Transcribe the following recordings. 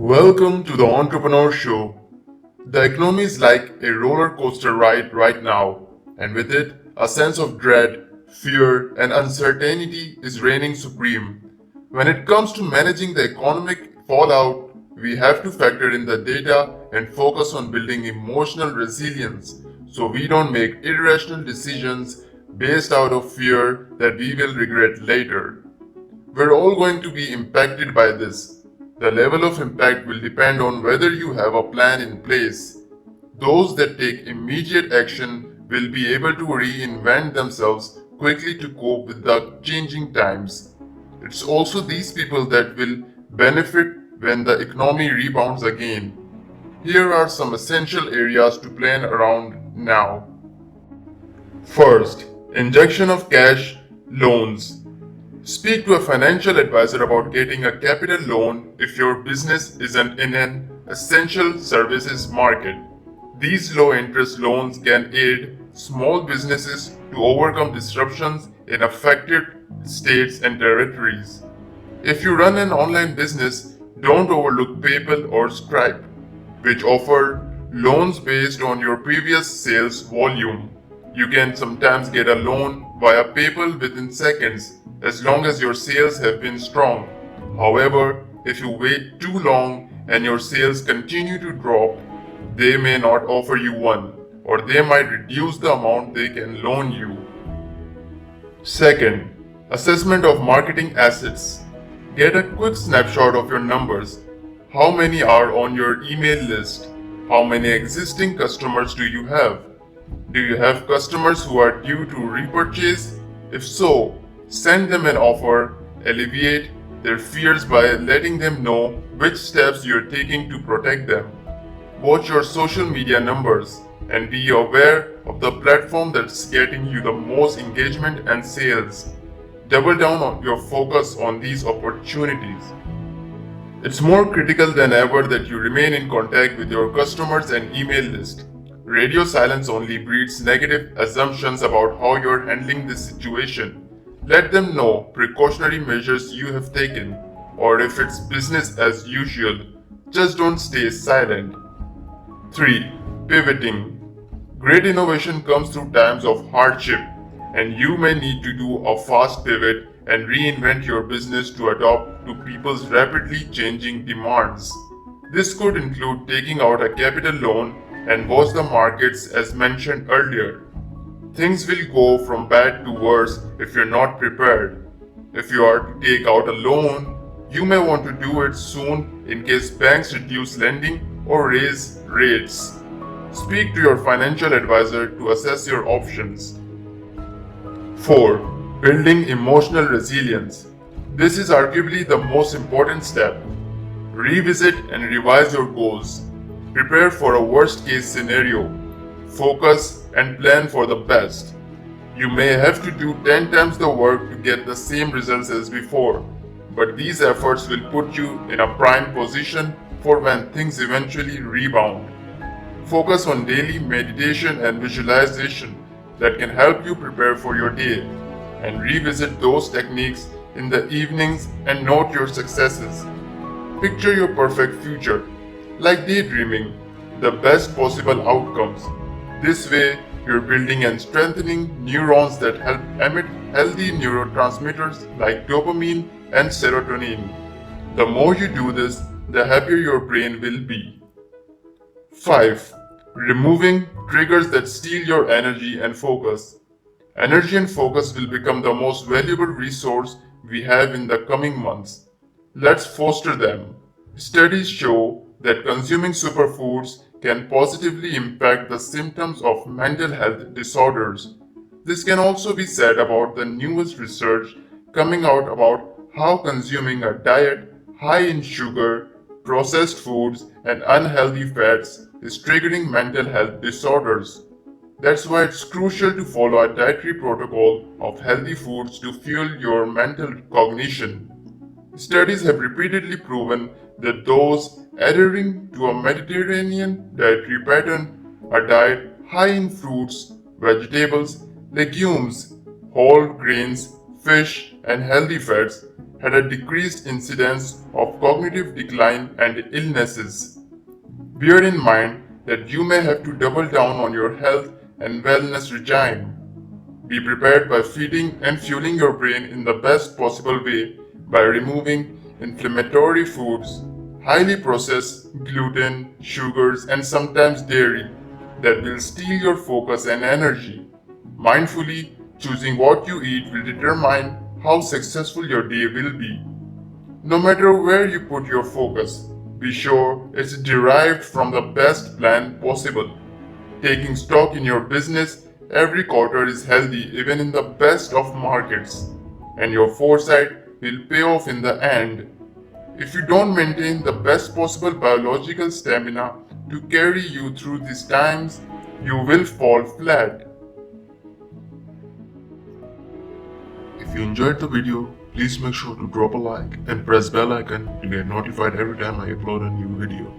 Welcome to the Entrepreneur Show. The economy is like a roller coaster ride right now, and with it, a sense of dread, fear, and uncertainty is reigning supreme. When it comes to managing the economic fallout, we have to factor in the data and focus on building emotional resilience so we don't make irrational decisions based out of fear that we will regret later. We're all going to be impacted by this. The level of impact will depend on whether you have a plan in place. Those that take immediate action will be able to reinvent themselves quickly to cope with the changing times. It's also these people that will benefit when the economy rebounds again. Here are some essential areas to plan around now. First, injection of cash, loans. Speak to a financial advisor about getting a capital loan if your business isn't in an essential services market. These low interest loans can aid small businesses to overcome disruptions in affected states and territories. If you run an online business, don't overlook PayPal or Stripe, which offer loans based on your previous sales volume. You can sometimes get a loan via PayPal within seconds as long as your sales have been strong. However, if you wait too long and your sales continue to drop, they may not offer you one, or they might reduce the amount they can loan you. Second, assessment of marketing assets. Get a quick snapshot of your numbers. How many are on your email list? How many existing customers do you have? Do you have customers who are due to repurchase? If so, send them an offer, alleviate their fears by letting them know which steps you're taking to protect them. Watch your social media numbers and be aware of the platform that's getting you the most engagement and sales. Double down on your focus on these opportunities. It's more critical than ever that you remain in contact with your customers and email list. Radio silence only breeds negative assumptions about how you're handling this situation. Let them know precautionary measures you have taken, or if it's business as usual, just don't stay silent. 3. Pivoting. Great innovation comes through times of hardship, and you may need to do a fast pivot and reinvent your business to adapt to people's rapidly changing demands. This could include taking out a capital loan and watch the markets as mentioned earlier. Things will go from bad to worse if you're not prepared. If you are to take out a loan, you may want to do it soon in case banks reduce lending or raise rates. Speak to your financial advisor to assess your options. 4. Building emotional resilience. This is arguably the most important step. Revisit and revise your goals. Prepare for a worst case scenario. Focus and plan for the best. You may have to do 10 times the work to get the same results as before, but these efforts will put you in a prime position for when things eventually rebound. Focus on daily meditation and visualization that can help you prepare for your day, and revisit those techniques in the evenings and note your successes. Picture your perfect future. Like daydreaming, the best possible outcomes. This way, you're building and strengthening neurons that help emit healthy neurotransmitters like dopamine and serotonin. The more you do this, the happier your brain will be. 5. Removing triggers that steal your energy and focus. Energy and focus will become the most valuable resource we have in the coming months. Let's foster them. Studies show that consuming superfoods can positively impact the symptoms of mental health disorders. This can also be said about the newest research coming out about how consuming a diet high in sugar, processed foods, and unhealthy fats is triggering mental health disorders. That's why it's crucial to follow a dietary protocol of healthy foods to fuel your mental cognition. Studies have repeatedly proven that those adhering to a Mediterranean dietary pattern, a diet high in fruits, vegetables, legumes, whole grains, fish, and healthy fats, had a decreased incidence of cognitive decline and illnesses. Bear in mind that you may have to double down on your health and wellness regime. Be prepared by feeding and fueling your brain in the best possible way by removing inflammatory foods, highly processed gluten, sugars, and sometimes dairy that will steal your focus and energy. Mindfully choosing what you eat will determine how successful your day will be. No matter where you put your focus, be sure it's derived from the best plan possible. Taking stock in your business every quarter is healthy even in the best of markets, and your foresight will pay off in the end. If you don't maintain the best possible biological stamina to carry you through these times, you will fall flat. If you enjoyed the video, please make sure to drop a like and press bell icon to get notified every time I upload a new video.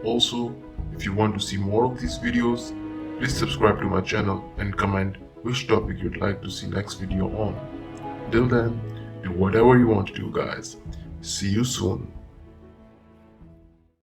Also, if you want to see more of these videos, please subscribe to my channel and comment which topic you'd like to see next video on. Till then, do whatever you want to do, guys. See you soon.